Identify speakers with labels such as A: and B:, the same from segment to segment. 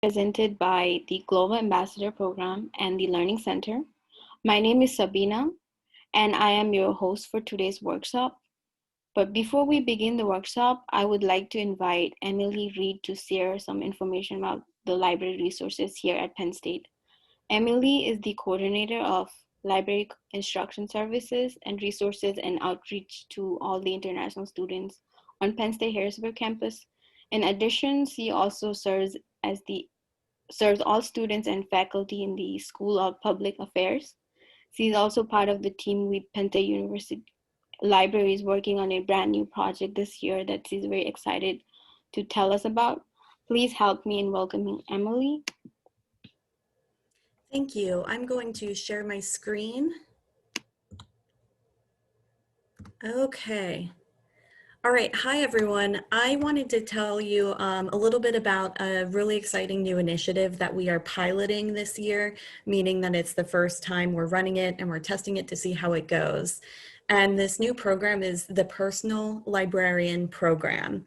A: presented by the Global Ambassador Program and the Learning Center. My name is Sabina, and I am your host for today's workshop. But before we begin the workshop, I would like to invite Emily Reed to share some information about the library resources here at Penn State. Emily is the coordinator of library instruction services and resources and outreach to all the international students on Penn State Harrisburg campus. In addition, she also serves all students and faculty in the School of Public Affairs. She is also part of the team with Penn State University Libraries working on a brand new project this year that she's very excited to tell us about. Please help me in welcoming Emily.
B: Thank you. I'm going to share my screen. Okay. All right. Hi, everyone. I wanted to tell you a little bit about a really exciting new initiative that we are piloting this year, meaning that it's the first time we're running it and we're testing it to see how it goes. And this new program is the Personal Librarian Program,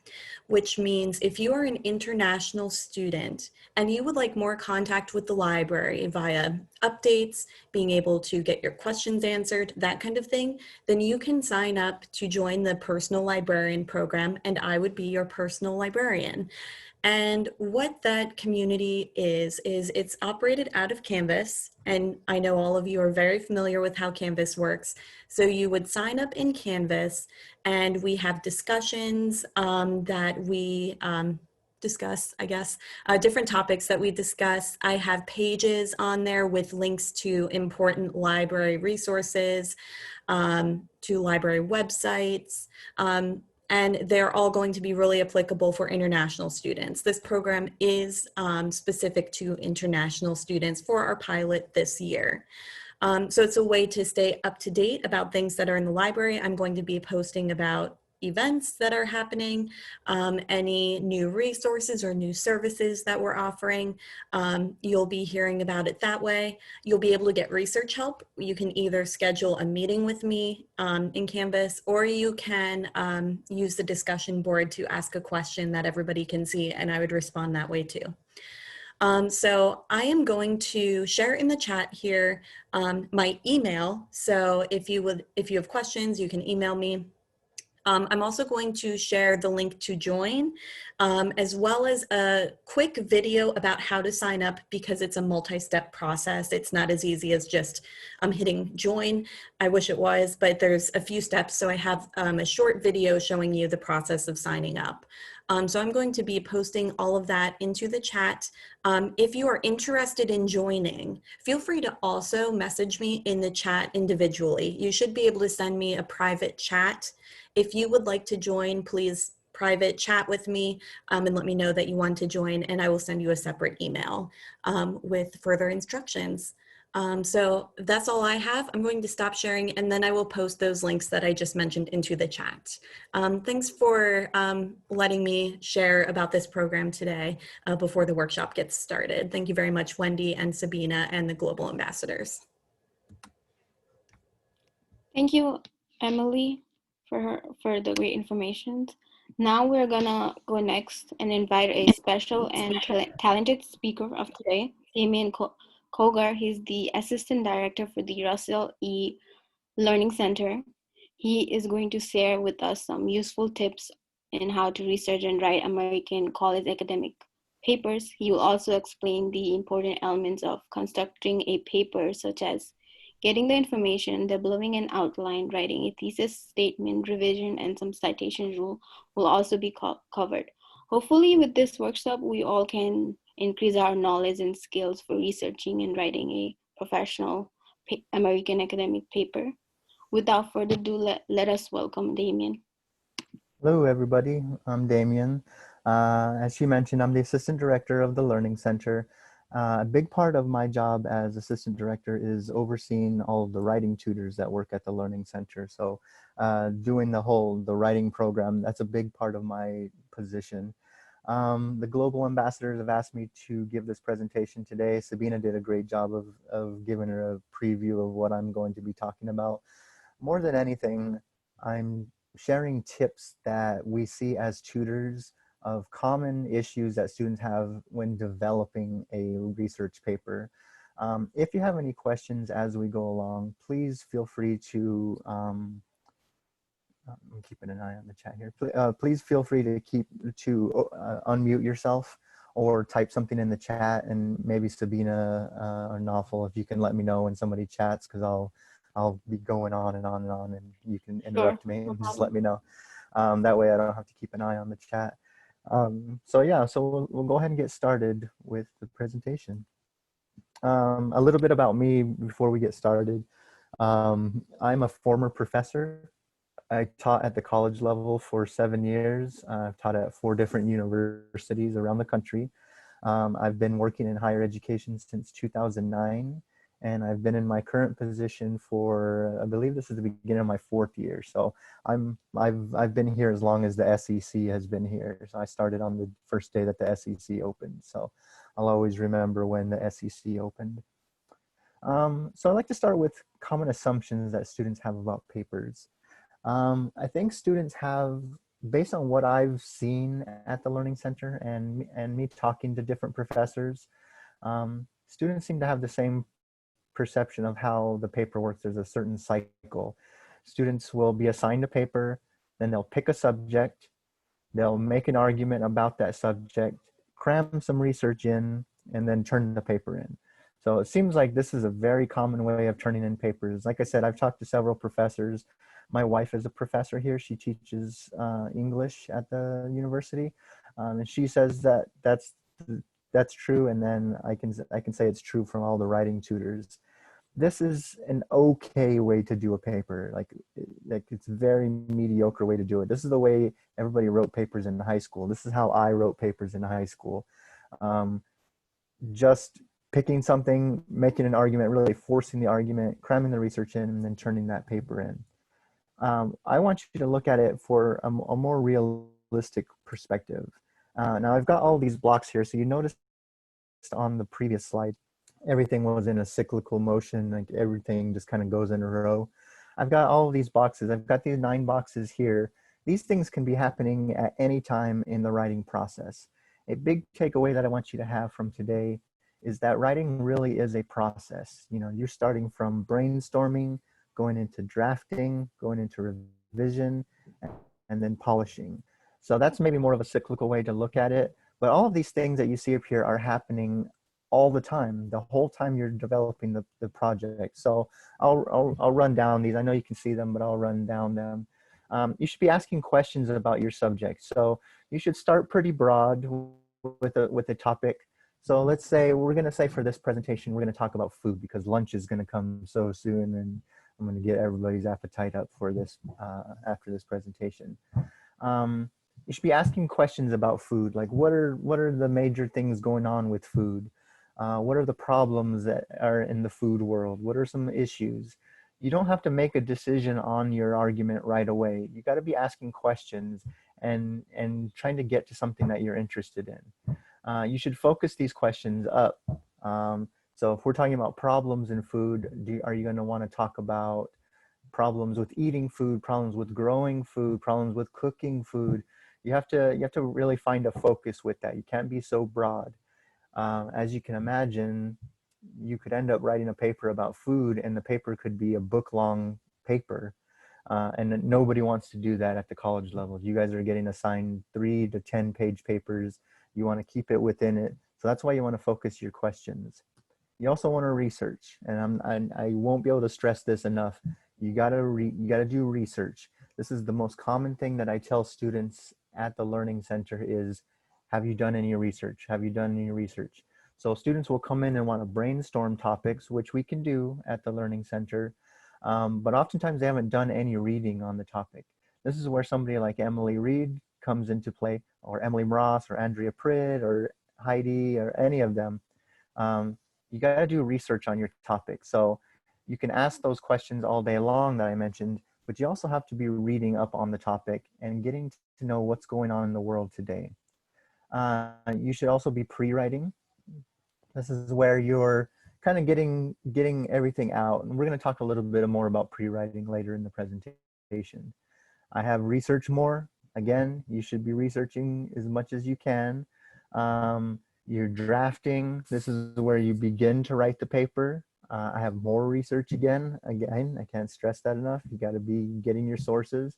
B: which means if you are an international student and you would like more contact with the library via updates, being able to get your questions answered, that kind of thing, then you can sign up to join the Personal Librarian Program, and I would be your personal librarian. And what that community is it's operated out of Canvas. And I know all of you are very familiar with how Canvas works. So you would sign up in Canvas and we have discussions that we discuss, I guess, different topics that we discuss. I have pages on there with links to important library resources, to library websites, and they're all going to be really applicable for international students. This program is specific to international students for our pilot this year. So it's a way to stay up to date about things that are in the library. I'm going to be posting about events that are happening, any new resources or new services that we're offering. You'll be hearing about it that way. You'll be able to get research help. You can either schedule a meeting with me in Canvas, or you can use the discussion board to ask a question that everybody can see, and I would respond that way too. So I am going to share in the chat here my email. So if you have questions, you can email me. I'm also going to share the link to join, as well as a quick video about how to sign up, because it's a multi-step process. It's not as easy as just hitting join. I wish it was, but there's a few steps. So I have a short video showing you the process of signing up. So I'm going to be posting all of that into the chat. If you are interested in joining, feel free to also message me in the chat individually. You should be able to send me a private chat. If you would like to join, please private chat with me and let me know that you want to join, and I will send you a separate email with further instructions. So that's all I have. I'm going to stop sharing, and then I will post those links that I just mentioned into the chat. Thanks for letting me share about this program today before the workshop gets started. Thank you very much, Wendy and Sabina and the Global Ambassadors.
A: Thank you, Emily, for the great information. Now we're gonna go next and invite a special and talented speaker of today, Damien Cowger. He's the Assistant Director for the Russell E. Learning Center. He is going to share with us some useful tips in how to research and write American college academic papers. He will also explain the important elements of constructing a paper, such as getting the information, developing an outline, writing a thesis statement, revision, and some citation rule will also be covered. Hopefully with this workshop, we all can increase our knowledge and skills for researching and writing a professional American academic paper. Without further ado, let us welcome Damien.
C: Hello, everybody. I'm Damien. As she mentioned, I'm the Assistant Director of the Learning Center. A big part of my job as Assistant Director is overseeing all of the writing tutors that work at the Learning Center. So doing the writing program, that's a big part of my position. The Global Ambassadors have asked me to give this presentation today. Sabina did a great job of giving her a preview of what I'm going to be talking about. More than anything, I'm sharing tips that we see as tutors of common issues that students have when developing a research paper. If you have any questions as we go along, please feel free to, I'm keeping an eye on the chat here. Please feel free to unmute yourself or type something in the chat, and maybe Sabina or Naufal, if you can let me know when somebody chats, because I'll be going on and on and on, and you can interrupt me and just let me know. That way I don't have to keep an eye on the chat. So yeah, so we'll go ahead and get started with the presentation. A little bit about me before we get started. I'm a former professor. I taught at the college level for 7 years. I've taught at 4 different universities around the country. I've been working in higher education since 2009, and I've been in my current position for, I believe this is the beginning of my 4th year. So I've been here as long as the SEC has been here. So I started on the first day that the SEC opened. So I'll always remember when the SEC opened. So I'd like to start with common assumptions that students have about papers. I think students have, based on what I've seen at the Learning Center and me talking to different professors, students seem to have the same perception of how the paper works. There's a certain cycle. Students will be assigned a paper, then they'll pick a subject, they'll make an argument about that subject, cram some research in, and then turn the paper in. So it seems like this is a very common way of turning in papers. Like I said, I've talked to several professors. My wife is a professor here. She teaches English at the university, and she says that that's true. And then I can say it's true from all the writing tutors. This is an okay way to do a paper. Like it's a very mediocre way to do it. This is the way everybody wrote papers in high school. This is how I wrote papers in high school. Just picking something, making an argument, really forcing the argument, cramming the research in, and then turning that paper in. I want you to look at it for a more realistic perspective. Now I've got all these blocks here. So you noticed on the previous slide, everything was in a cyclical motion, like everything just kind of goes in a row. I've got all of these boxes. I've got these 9 boxes here. These things can be happening at any time in the writing process. A big takeaway that I want you to have from today is that writing really is a process. You know, you're starting from brainstorming, going into drafting, going into revision, and then polishing. So that's maybe more of a cyclical way to look at it. But all of these things that you see up here are happening all the time, the whole time you're developing the project. So I'll run down these. I know you can see them, but I'll run down them. You should be asking questions about your subject. So you should start pretty broad with a topic. So let's say, we're gonna say for this presentation, we're gonna talk about food because lunch is gonna come so soon, and I'm going to get everybody's appetite up for this after this presentation. You should be asking questions about food, like what are the major things going on with food? What are the problems that are in the food world? What are some issues? You don't have to make a decision on your argument right away. You got to be asking questions and trying to get to something that you're interested in. You should focus these questions up. So if we're talking about problems in food, are you going to want to talk about problems with eating food, problems with growing food, problems with cooking food? You have to really find a focus with that. You can't be so broad. As you can imagine, you could end up writing a paper about food, and the paper could be a book-long paper. And nobody wants to do that at the college level. You guys are getting assigned 3 to 10 page papers. You want to keep it within it. So that's why you want to focus your questions. You also want to research, and I won't be able to stress this enough. You gotta do research. This is the most common thing that I tell students at the Learning Center is, have you done any research? Have you done any research? So students will come in and want to brainstorm topics, which we can do at the Learning Center, but oftentimes they haven't done any reading on the topic. This is where somebody like Emily Reed comes into play, or Emily Ross, or Andrea Pritt, or Heidi, or any of them. You got to do research on your topic. So you can ask those questions all day long that I mentioned, but you also have to be reading up on the topic and getting to know what's going on in the world today. You should also be pre-writing. This is where you're kind of getting everything out. And we're going to talk a little bit more about pre-writing later in the presentation. I have research more. Again, you should be researching as much as you can. You're drafting. This is where you begin to write the paper. I have more research again. I can't stress that enough. You got to be getting your sources.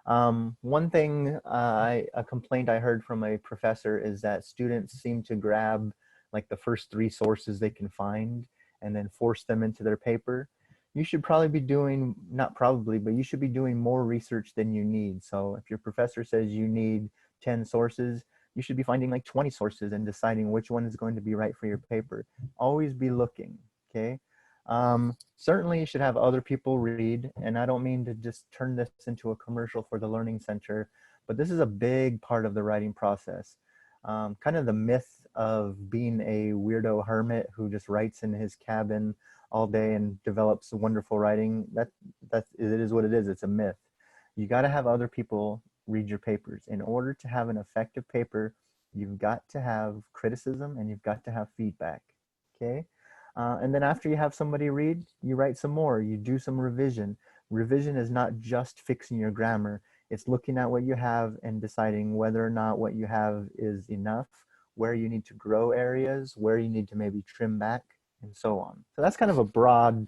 C: One thing, a complaint I heard from a professor is that students seem to grab like the first 3 sources they can find and then force them into their paper. You should probably be doing, not probably, but you should be doing more research than you need. So if your professor says you need 10 sources, you should be finding like 20 sources and deciding which one is going to be right for your paper. Always be looking, okay? Certainly you should have other people read, and I don't mean to just turn this into a commercial for the Learning Center, but this is a big part of the writing process. Kind of the myth of being a weirdo hermit who just writes in his cabin all day and develops wonderful writing, it is what it is. It's a myth. You got to have other people read your papers. In order to have an effective paper, you've got to have criticism and you've got to have feedback, okay? And then after you have somebody read, you write some more, you do some revision. Revision is not just fixing your grammar, it's looking at what you have and deciding whether or not what you have is enough, where you need to grow areas, where you need to maybe trim back, and so on. So that's kind of a broad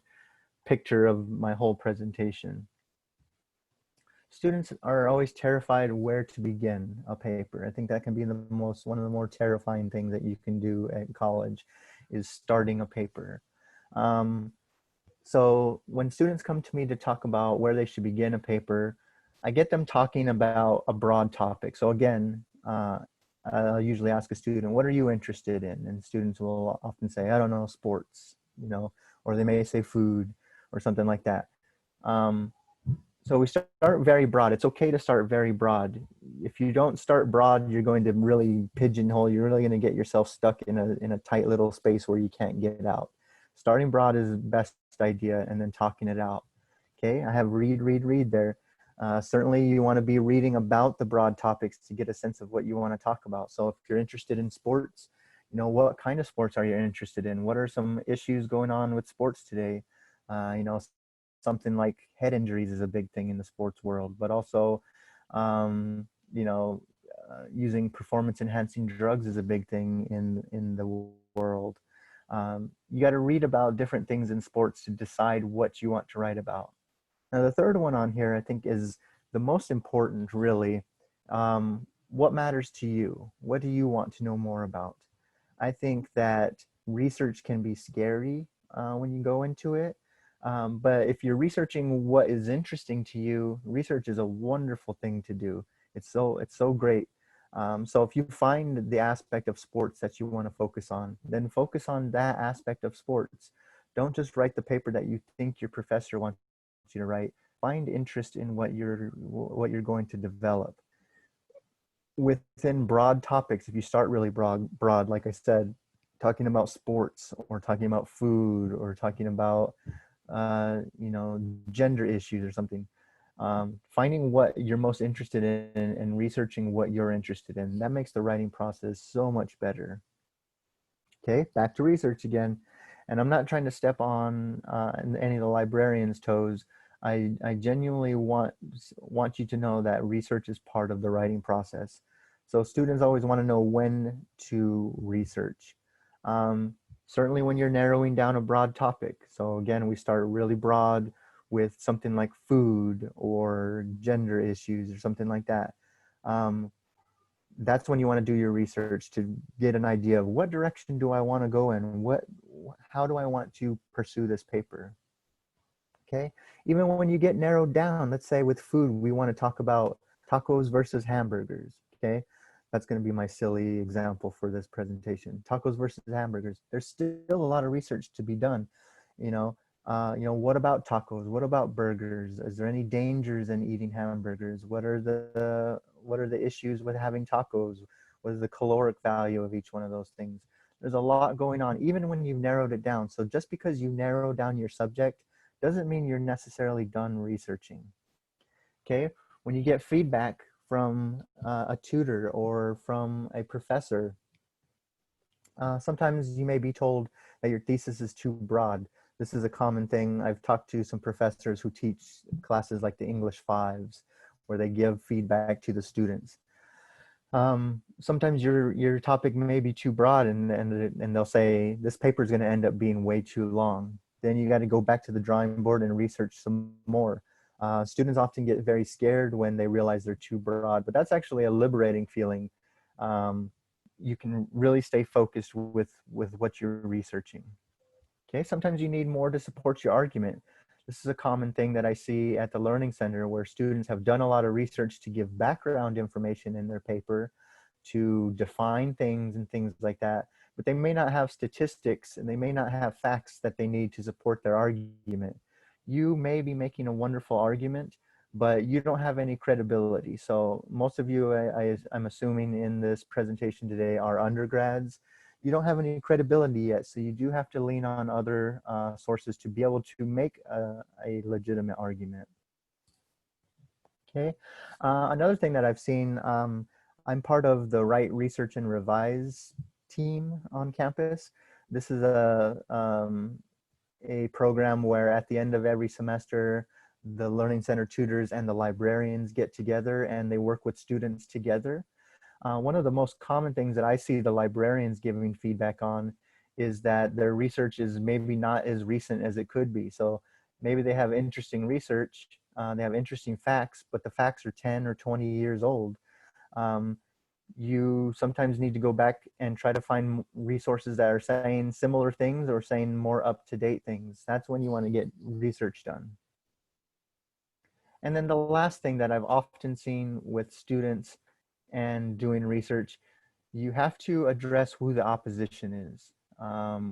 C: picture of my whole presentation. Students are always terrified where to begin a paper. I think that can be one of the more terrifying things that you can do at college is starting a paper. So when students come to me to talk about where they should begin a paper, I get them talking about a broad topic. So again, I'll usually ask a student, what are you interested in? And students will often say, I don't know, sports, you know, or they may say food or something like that. So we start very broad. It's okay to start very broad. If you don't start broad, you're going to really pigeonhole. You're really going to get yourself stuck in a tight little space where you can't get out. Starting broad is the best idea, and then talking it out. Okay, I have read there. Certainly you want to be reading about the broad topics to get a sense of what you want to talk about. So if you're interested in sports, you know, what kind of sports are you interested in? What are some issues going on with sports today? You know, something like head injuries is a big thing in the sports world, but also, you know, using performance enhancing drugs is a big thing in the world. You got to read about different things in sports to decide what you want to write about. Now, the third one on here, I think, is the most important, really. What matters to you? What do you want to know more about? I think that research can be scary when you go into it. But if you're researching what is interesting to you, research is a wonderful thing to do. It's so great. So if you find the aspect of sports that you want to focus on, then focus on that aspect of sports. Don't just write the paper that you think your professor wants you to write. Find interest in what you're going to develop. Within broad topics, if you start really broad, like I said, talking about sports or talking about food or talking about you know, gender issues or something, finding what you're most interested in and researching what you're interested in, that makes the writing process so much better. Okay, back to research again. And I'm not trying to step on any of the librarians' toes. I genuinely want you to know that research is part of the writing process. So students always want to know when to research. Certainly when you're narrowing down a broad topic. So again, we start really broad with something like food or gender issues or something like that. That's when you want to do your research to get an idea of what direction do I want to go in? How do I want to pursue this paper? Okay. Even when you get narrowed down, let's say with food, we want to talk about tacos versus hamburgers. Okay. That's going to be my silly example for this presentation. Tacos versus hamburgers. There's still a lot of research to be done. You know, what about tacos? What about burgers? Is there any dangers in eating hamburgers? What are the issues with having tacos? What is the caloric value of each one of those things? There's a lot going on, even when you've narrowed it down. So just because you narrow down your subject doesn't mean you're necessarily done researching. Okay, when you get feedback from a tutor or from a professor, sometimes you may be told that your thesis is too broad. This is a common thing. I've talked to some professors who teach classes like the English 5s, where they give feedback to the students. Sometimes your topic may be too broad, and they'll say this paper is going to end up being way too long. Then you got to go back to the drawing board and research some more. Students often get very scared when they realize they're too broad, but that's actually a liberating feeling. You can really stay focused with what you're researching. Okay, sometimes you need more to support your argument. This is a common thing that I see at the Learning Center, where students have done a lot of research to give background information in their paper, to define things and things like that, but they may not have statistics and they may not have facts that they need to support their argument. You may be making a wonderful argument, but you don't have any credibility. So most of you, I'm assuming in this presentation today, are undergrads. You don't have any credibility yet, so you do have to lean on other sources to be able to make a legitimate argument. Okay, another thing that I've seen, I'm part of the Write, Research, and Revise team on campus. This is a program where at the end of every semester, the Learning Center tutors and the librarians get together and they work with students together. One of the most common things that I see the librarians giving feedback on is that their research is maybe not as recent as it could be. So maybe they have interesting research, they have interesting facts, but the facts are 10 or 20 years old. You sometimes need to go back and try to find resources that are saying similar things or saying more up-to-date things. That's when you want to get research done. And then the last thing that I've often seen with students and doing research, you have to address who the opposition is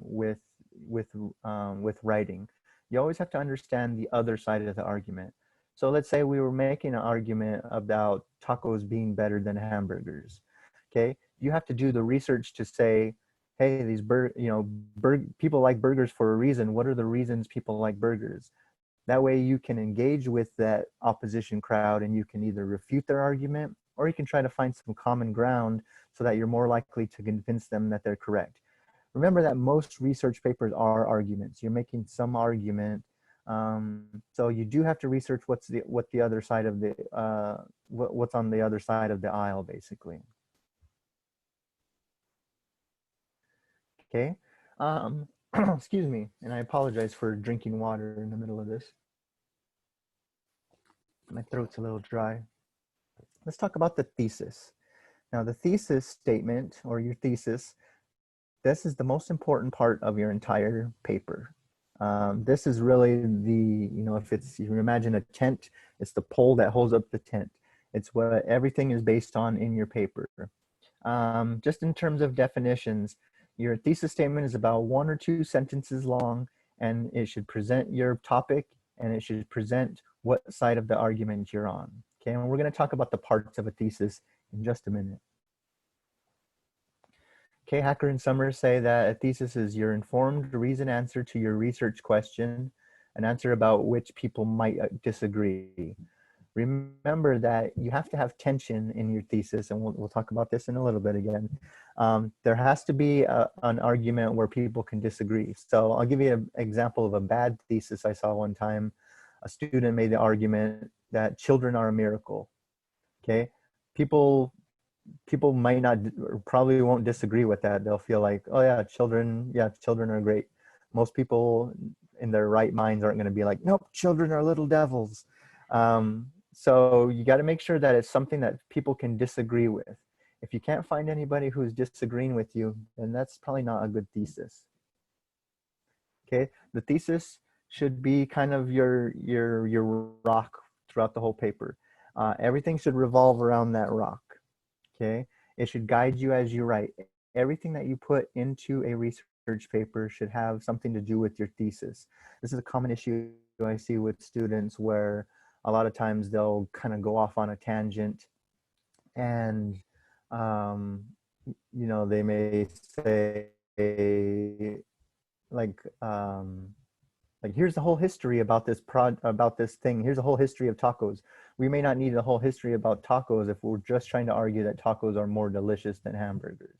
C: with writing. You always have to understand the other side of the argument. So let's say we were making an argument about tacos being better than hamburgers. Okay, you have to do the research to say, hey, these people like burgers for a reason. What are the reasons people like burgers? That way you can engage with that opposition crowd and you can either refute their argument or you can try to find some common ground so that you're more likely to convince them that they're correct. Remember that most research papers are arguments. You're making some argument. So you do have to research what's the other side of the, what's on the other side of the aisle, basically. Okay. Excuse me, and I apologize for drinking water in the middle of this. My throat's a little dry. Let's talk about the thesis. Now, the thesis statement, or your thesis, this is the most important part of your entire paper. This is really the, if you imagine a tent, it's the pole that holds up the tent. It's what everything is based on in your paper. Just in terms of definitions, your thesis statement is about 1 or 2 sentences long, and it should present your topic and it should present what side of the argument you're on. Okay, and we're going to talk about the parts of a thesis in just a minute. Okay, Hacker and Summers say that a thesis is your informed reasoned answer to your research question, an answer about which people might disagree. Remember that you have to have tension in your thesis, and we'll talk about this in a little bit again. There has to be an argument where people can disagree. So I'll give you an example of a bad thesis I saw one time. A student made the argument that children are a miracle. Okay, people might not, or probably won't disagree with that. They'll feel like, oh yeah, children are great. Most people in their right minds aren't going to be like, nope, children are little devils. So you got to make sure that it's something that people can disagree with. If you can't find anybody who's disagreeing with you, then that's probably not a good thesis. Okay, the thesis should be kind of your rock throughout the whole paper. Everything should revolve around that rock. Okay, it should guide you as you write. Everything that you put into a research paper should have something to do with your thesis. This is a common issue I see with students, where a lot of times they'll kind of go off on a tangent and they may say like here's the whole history about this thing. Here's the whole history of tacos. We may not need the whole history about tacos if we're just trying to argue that tacos are more delicious than hamburgers.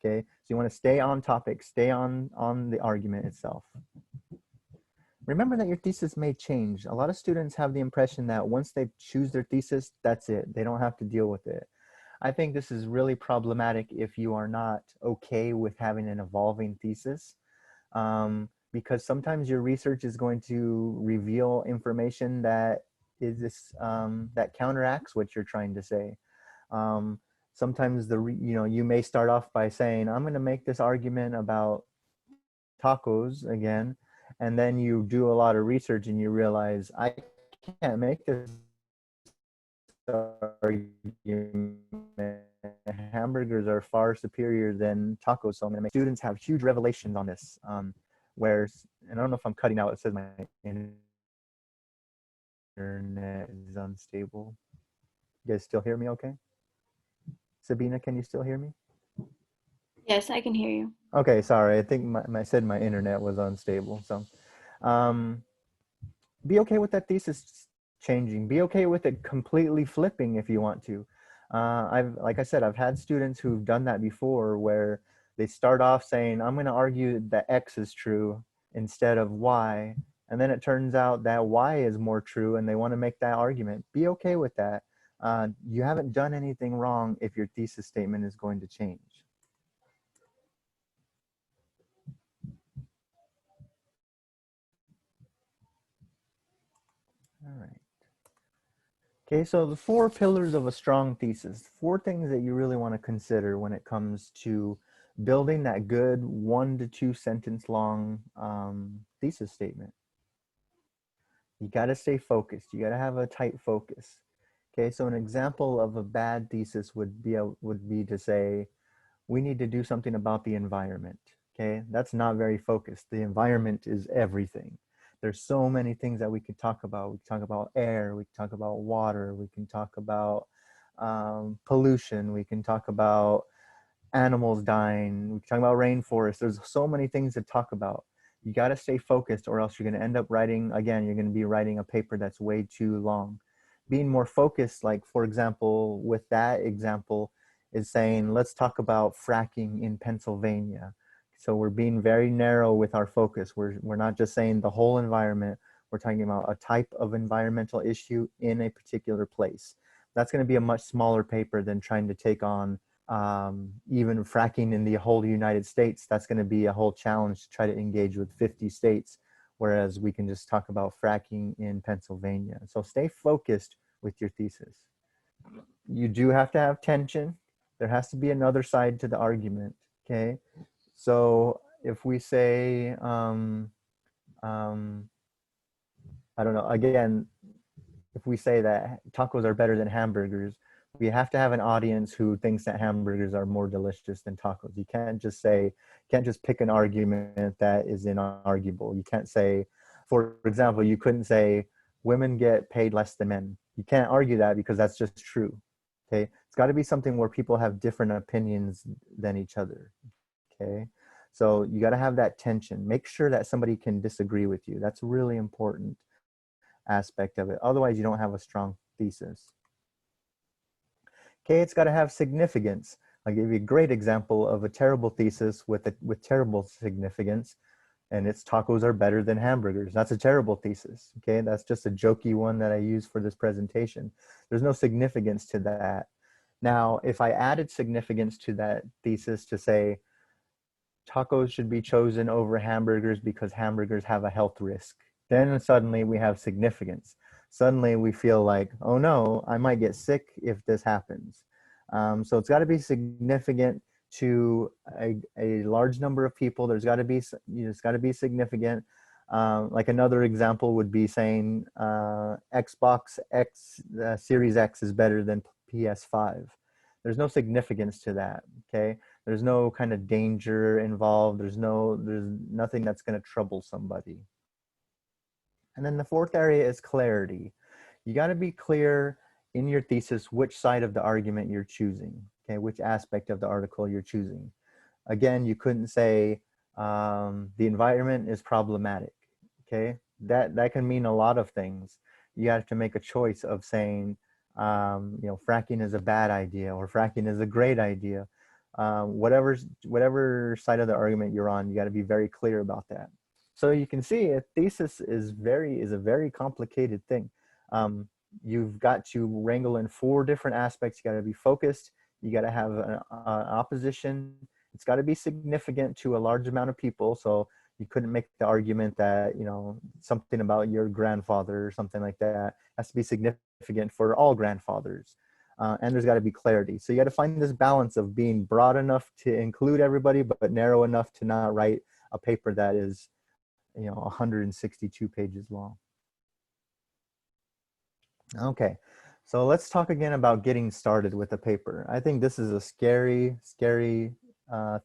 C: Okay, so you want to stay on topic, stay on the argument itself. Remember that your thesis may change. A lot of students have the impression that once they choose their thesis, that's it. They don't have to deal with it. I think this is really problematic if you are not okay with having an evolving thesis, because sometimes your research is going to reveal information that that counteracts what you're trying to say. Sometimes you may start off by saying, I'm going to make this argument about tacos again, and then you do a lot of research and you realize I can't make this argument. Hamburgers are far superior than tacos, so I'm going to make. Students have huge revelations on this, where, and I don't know if I'm cutting out, it says my internet is unstable. You guys still hear me okay? Sabina, can you still hear me?
A: Yes, I can hear you.
C: Okay, sorry. I think I said my internet was unstable. So be okay with that thesis changing. Be okay with it completely flipping if you want to. Like I said, I've had students who've done that before where they start off saying, I'm going to argue that X is true instead of Y. And then it turns out that Y is more true and they want to make that argument. Be okay with that. You haven't done anything wrong if your thesis statement is going to change. All right. Okay, so the 4 pillars of a strong thesis, 4 things that you really want to consider when it comes to building that good 1 to 2 sentence long thesis statement. You got to stay focused. You got to have a tight focus. Okay, so an example of a bad thesis would be to say, we need to do something about the environment. Okay, that's not very focused. The environment is everything. There's so many things that we could talk about. We can talk about air, we can talk about water, we can talk about pollution, we can talk about animals dying, we can talk about rainforests. There's so many things to talk about. You got to stay focused or else you're going to end up writing, again, you're going to be writing a paper that's way too long. Being more focused, like for example, with that example, is saying, let's talk about fracking in Pennsylvania. So we're being very narrow with our focus. We're not just saying the whole environment. We're talking about a type of environmental issue in a particular place. That's going to be a much smaller paper than trying to take on even fracking in the whole United States. That's going to be a whole challenge to try to engage with 50 states, whereas we can just talk about fracking in Pennsylvania. So stay focused with your thesis. You do have to have tension. There has to be another side to the argument, okay? So if we say, I don't know, again, if we say that tacos are better than hamburgers, we have to have an audience who thinks that hamburgers are more delicious than tacos. You can't just say, can't just pick an argument that is inarguable. You can't say, for example, you couldn't say women get paid less than men. You can't argue that because that's just true. Okay, it's got to be something where people have different opinions than each other. Okay, so you got to have that tension. Make sure that somebody can disagree with you. That's a really important aspect of it. Otherwise, you don't have a strong thesis. Okay, it's got to have significance. I'll give you a great example of a terrible thesis with terrible significance, and it's tacos are better than hamburgers. That's a terrible thesis. Okay, that's just a jokey one that I use for this presentation. There's no significance to that. Now, if I added significance to that thesis to say tacos should be chosen over hamburgers because hamburgers have a health risk, then suddenly we have significance. Suddenly we feel like, oh no, I might get sick if this happens. So it's got to be significant to a large number of people. There's got to be, it's got to be significant. Like another example would be saying Xbox X Series X is better than PS5. There's no significance to that. Okay, there's no kind of danger involved. There's nothing that's going to trouble somebody. And then the 4th area is clarity. You got to be clear in your thesis which side of the argument you're choosing, okay, which aspect of the article you're choosing. Again, you couldn't say the environment is problematic, okay? That can mean a lot of things. You have to make a choice of saying, fracking is a bad idea or fracking is a great idea. Whatever side of the argument you're on, you got to be very clear about that. So you can see a thesis is a very complicated thing. You've got to wrangle in 4 different aspects. You got to be focused. You got to have an opposition. It's got to be significant to a large amount of people. So you couldn't make the argument that, you know, something about your grandfather or something like that. It has to be significant for all grandfathers. And there's got to be clarity. So you got to find this balance of being broad enough to include everybody, but narrow enough to not write a paper that is, you know, 162 pages long. Okay, so let's talk again about getting started with a paper. I think this is a scary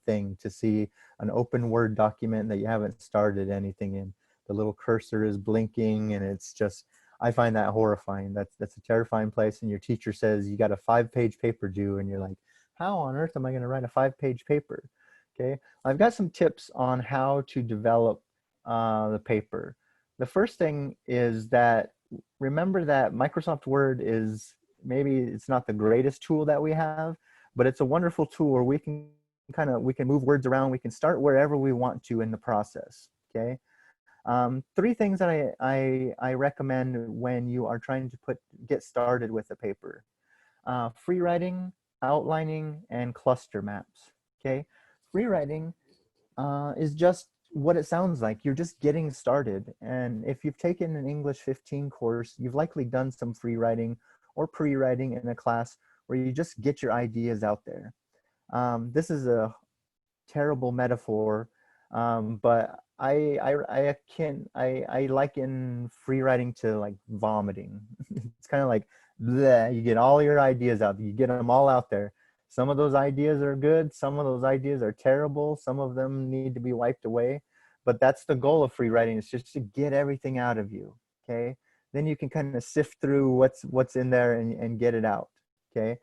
C: thing to see an open Word document that you haven't started anything in. The little cursor is blinking and it's just, I find that horrifying. That's a terrifying place. And your teacher says you got a 5-page paper due and you're like, how on earth am I going to write a 5-page paper? Okay, I've got some tips on how to develop the paper. The first thing is that remember that Microsoft Word is, maybe it's not the greatest tool that we have, but it's a wonderful tool where we can we can move words around. We can start wherever we want to in the process. Okay. 3 things that I recommend when you are trying to get started with a paper: free writing, outlining, and cluster maps. Okay. Free writing is just what it sounds like. You're just getting started. And if you've taken an English 15 course, you've likely done some free writing or pre-writing in a class where you just get your ideas out there. This is a terrible metaphor, but I liken free writing to like vomiting. It's kind of like bleh, you get all your ideas out, you get them all out there. Some of those ideas are good, some of those ideas are terrible, some of them need to be wiped away, but that's the goal of free writing, is just to get everything out of you. Okay, then you can kind of sift through what's in there and get it out. Okay,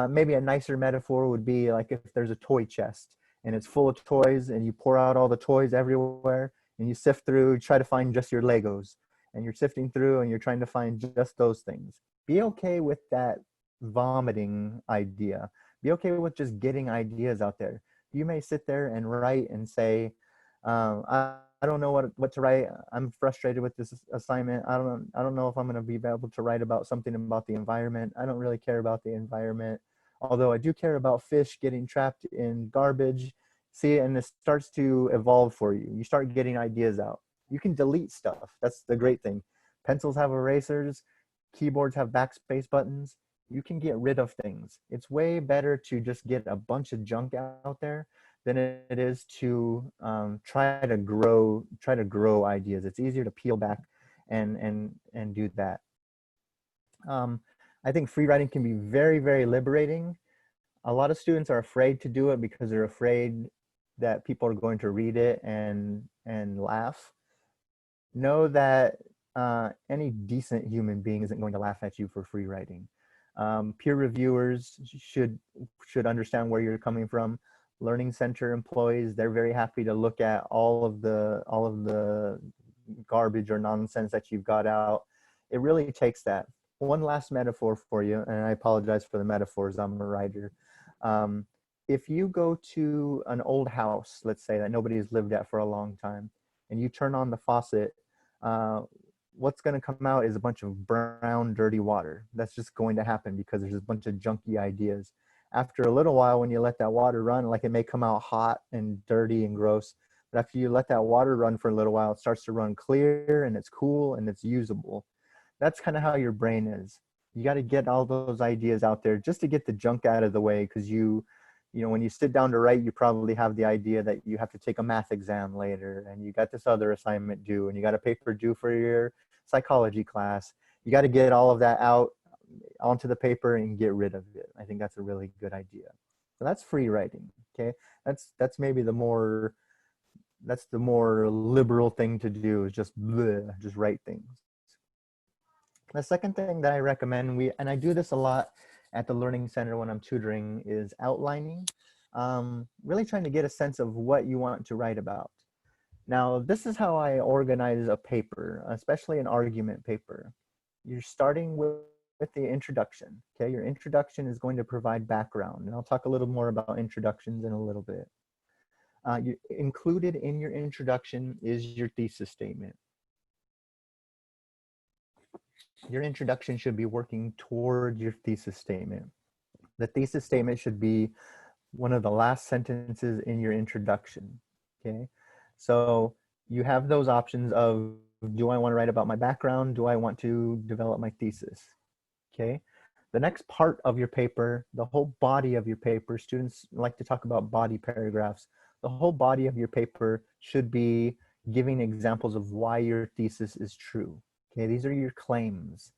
C: maybe a nicer metaphor would be like if there's a toy chest and it's full of toys and you pour out all the toys everywhere and you sift through, try to find just your Legos, and you're sifting through and you're trying to find just those things. Be okay with that vomiting idea. Be okay with just getting ideas out there. You may sit there and write and say, I don't know what to write. I'm frustrated with this assignment. I don't know if I'm going to be able to write about something about the environment. I don't really care about the environment, although I do care about fish getting trapped in garbage. See, and this starts to evolve for you. You start getting ideas out. You can delete stuff. That's the great thing. Pencils have erasers. Keyboards have backspace buttons. You can get rid of things. It's way better to just get a bunch of junk out there than it is to try to grow ideas. It's easier to peel back and do that. I think free writing can be very, very liberating. A lot of students are afraid to do it because they're afraid that people are going to read it and laugh. Know that any decent human being isn't going to laugh at you for free writing. Peer reviewers should understand where you're coming from. Learning center employees, they're very happy to look at all of the garbage or nonsense that you've got out. It really takes that. One last metaphor for you, and I apologize for the metaphors, I'm a writer. If you go to an old house, let's say, that nobody's lived at for a long time, and you turn on the faucet, what's going to come out is a bunch of brown, dirty water. That's just going to happen because there's a bunch of junky ideas. After a little while, when you let that water run, like, it may come out hot and dirty and gross, but after you let that water run for a little while, it starts to run clear and it's cool and it's usable. That's kind of how your brain is. You got to get all those ideas out there just to get the junk out of the way, because you know, when you sit down to write, you probably have the idea that you have to take a math exam later, and you got this other assignment due, and you got a paper due for your psychology class. You got to get all of that out onto the paper and get rid of it. I think that's a really good idea. So that's free writing. Okay, that's maybe the more liberal thing to do, is just write things. The second thing that I recommend, and I do this a lot at the Learning Center when I'm tutoring, is outlining. Really trying to get a sense of what you want to write about. Now, this is how I organize a paper, especially an argument paper. You're starting with the introduction. Okay, your introduction is going to provide background, and I'll talk a little more about introductions in a little bit. included in your introduction is your thesis statement. Your introduction should be working toward your thesis statement. The thesis statement should be one of the last sentences in your introduction, okay? So you have those options of, do I want to write about my background? Do I want to develop my thesis? Okay. The next part of your paper, the whole body of your paper, students like to talk about body paragraphs. The whole body of your paper should be giving examples of why your thesis is true. Okay, these are your claims.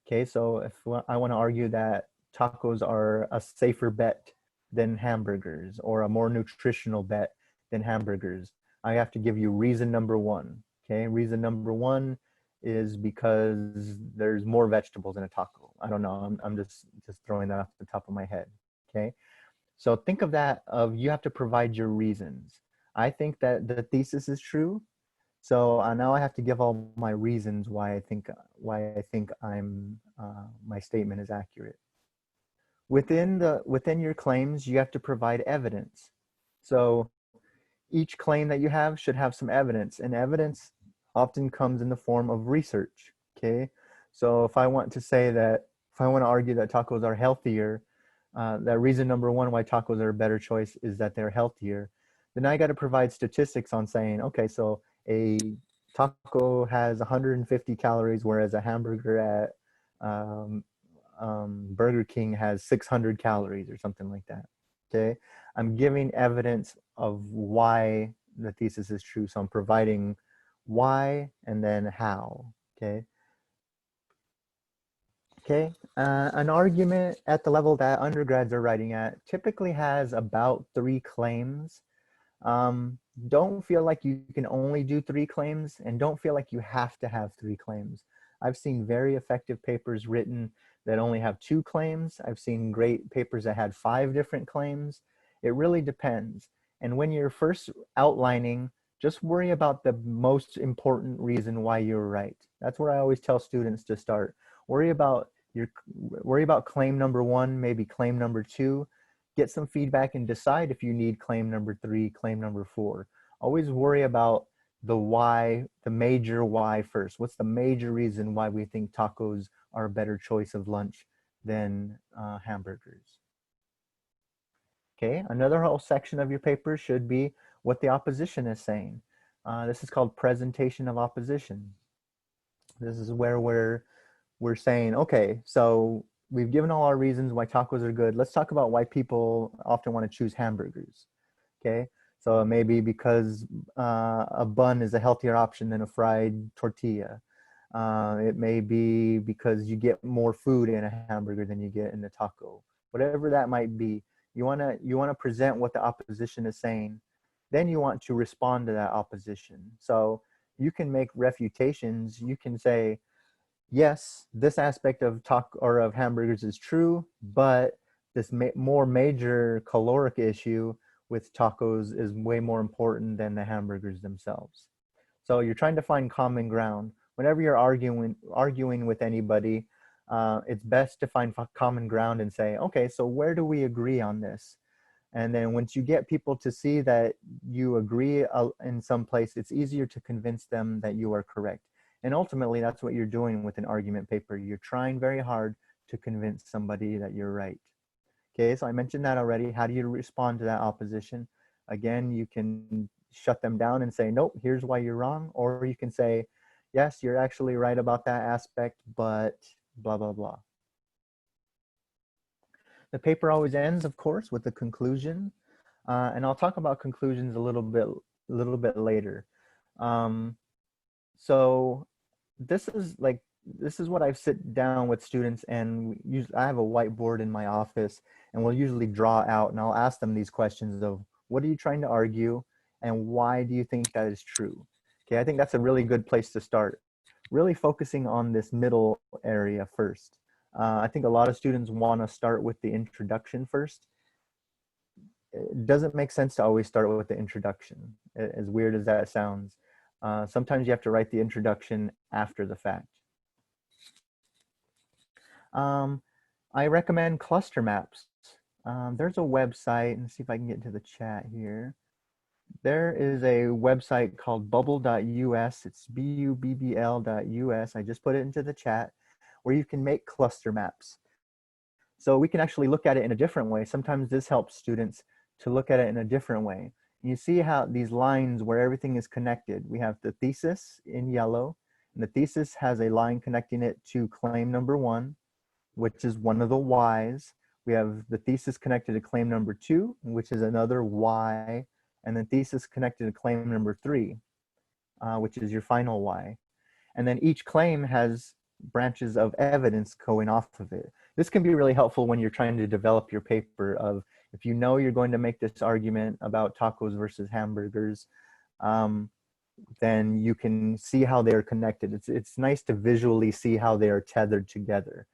C: Okay, so if I want to argue that tacos are a safer bet than hamburgers, or a more nutritional bet than hamburgers, I have to give you reason number one. Okay, reason number one is because there's more vegetables in a taco. I don't know, I'm just throwing that off the top of my head. Okay, so think of that, of you have to provide your reasons. I think that the thesis is true, so now I have to give all my reasons why I think my statement is accurate. Within your claims, you have to provide evidence. So each claim that you have should have some evidence, and evidence often comes in the form of research. Okay, so if I want to argue that tacos are healthier, that reason number one why tacos are a better choice is that they're healthier, then I got to provide statistics on saying, okay, so a taco has 150 calories, whereas a hamburger at Burger King has 600 calories or something like that. Okay, I'm giving evidence of why the thesis is true, so I'm providing why and then how. Okay. Okay, an argument at the level that undergrads are writing at typically has about 3 claims. Don't feel like you can only do 3 claims, and don't feel like you have to have 3 claims. I've seen very effective papers written that only have 2 claims. I've seen great papers that had 5 different claims. It really depends. And when you're first outlining, just worry about the most important reason why you're right. That's where I always tell students to start. Worry about claim number 1, maybe claim number 2. Get some feedback and decide if you need claim number 3, claim number 4. Always worry about the why, the major why first. What's the major reason why we think tacos are a better choice of lunch than hamburgers? Okay, another whole section of your paper should be what the opposition is saying. This is called presentation of opposition. This is where we're saying, okay, so we've given all our reasons why tacos are good. Let's talk about why people often want to choose hamburgers. Okay, so maybe because a bun is a healthier option than a fried tortilla. It may be because you get more food in a hamburger than you get in a taco. Whatever that might be, you wanna present what the opposition is saying. Then you want to respond to that opposition. So you can make refutations. You can say, yes, this aspect of of hamburgers is true, but this more major caloric issue with tacos is way more important than the hamburgers themselves. So you're trying to find common ground. Whenever you're arguing with anybody, it's best to find common ground and say, okay, so where do we agree on this? And then once you get people to see that you agree in some place, it's easier to convince them that you are correct. And ultimately, that's what you're doing with an argument paper. You're trying very hard to convince somebody that you're right. Okay, so I mentioned that already. How do you respond to that opposition? Again, you can shut them down and say, nope, here's why you're wrong. Or you can say, yes, you're actually right about that aspect, but blah, blah, blah. The paper always ends, of course, with a conclusion. And I'll talk about conclusions a little bit later. So this is what I've sit down with students, and I have a whiteboard in my office, and we'll usually draw out, and I'll ask them these questions of, what are you trying to argue, and why do you think that is true? Okay, I think that's a really good place to start. Really focusing on this middle area first. I think a lot of students want to start with the introduction first. It doesn't make sense to always start with the introduction, as weird as that sounds. Sometimes you have to write the introduction after the fact. I recommend cluster maps. There's a website, and see if I can get to the chat here. There is a website called bubble.us. It's bubbl.us. I just put it into the chat, where you can make cluster maps. So we can actually look at it in a different way. Sometimes this helps students to look at it in a different way. You see how these lines where everything is connected. We have the thesis in yellow, and the thesis has a line connecting it to claim number 1, which is one of the Y's. We have the thesis connected to claim number 2, which is another Y, and then thesis connected to claim number 3, which is your final Y. And then each claim has branches of evidence going off of it. This can be really helpful when you're trying to develop your paper of, if you know you're going to make this argument about tacos versus hamburgers, then you can see how they're connected. It's nice to visually see how they are tethered together.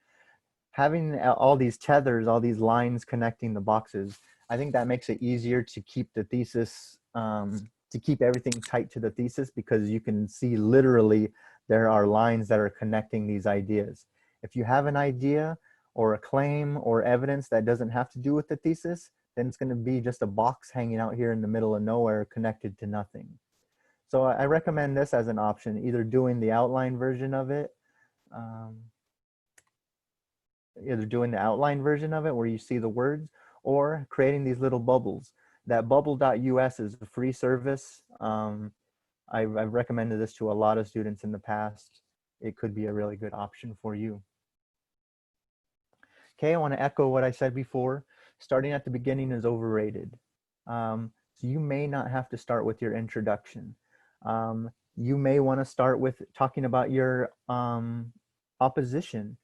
C: Having all these tethers, all these lines connecting the boxes, I think that makes it easier to keep the thesis, to keep everything tight to the thesis, because you can see literally there are lines that are connecting these ideas. If you have an idea or a claim or evidence that doesn't have to do with the thesis, then it's going to be just a box hanging out here in the middle of nowhere connected to nothing. So I recommend this as an option, either doing the outline version of it, where you see the words, or creating these little bubbles. That bubble.us is a free service. I've recommended this to a lot of students in the past. It could be a really good option for you. Okay, I want to echo what I said before. Starting at the beginning is overrated. So you may not have to start with your introduction. You may want to start with talking about your opposition.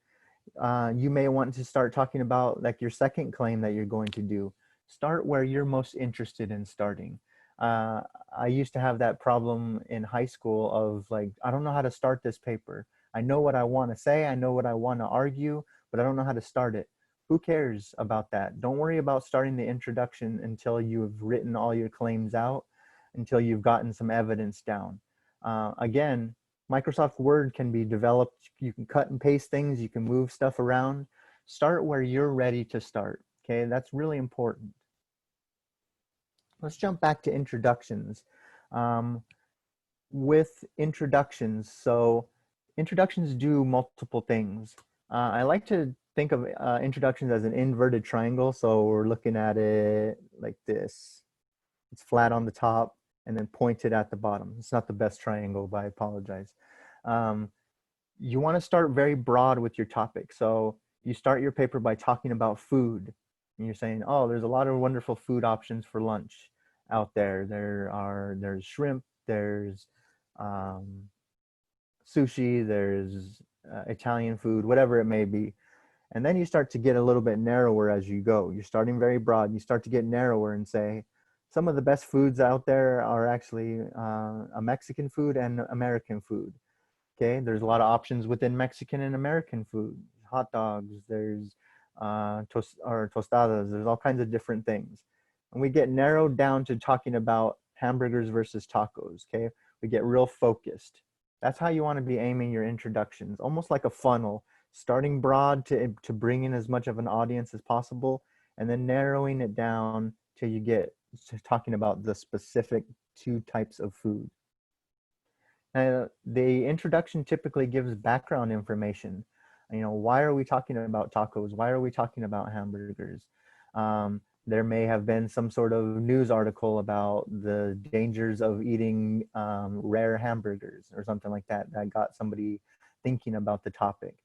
C: You may want to start talking about like your second claim that you're going to do. Start where you're most interested in starting. I used to have that problem in high school of like, I don't know how to start this paper. I know what I want to say, I know what I want to argue, but I don't know how to start it. Who cares about that? Don't worry about starting the introduction until you've written all your claims out, until you've gotten some evidence down. Again, Microsoft Word can be developed. You can cut and paste things. You can move stuff around. Start where you're ready to start. Okay, that's really important. Let's jump back to introductions. With introductions, so introductions do multiple things. I like to think of introductions as an inverted triangle. So we're looking at it like this. It's flat on the top and then pointed at the bottom. It's not the best triangle, but I apologize. You want to start very broad with your topic. So you start your paper by talking about food. And you're saying, oh, there's a lot of wonderful food options for lunch out there. There's shrimp, there's sushi, there's Italian food, whatever it may be. And then you start to get a little bit narrower as you go. You're starting very broad. You start to get narrower and say, some of the best foods out there are actually a Mexican food and American food. Okay, there's a lot of options within Mexican and American food. Hot dogs, there's tostadas, there's all kinds of different things. And we get narrowed down to talking about hamburgers versus tacos, okay? We get real focused. That's how you want to be aiming your introductions, almost like a funnel, starting broad to bring in as much of an audience as possible, and then narrowing it down till you get to talking about the specific 2 types of food. The introduction typically gives background information. You know, why are we talking about tacos? Why are we talking about hamburgers? There may have been some sort of news article about the dangers of eating rare hamburgers or something like that that got somebody thinking about the topic.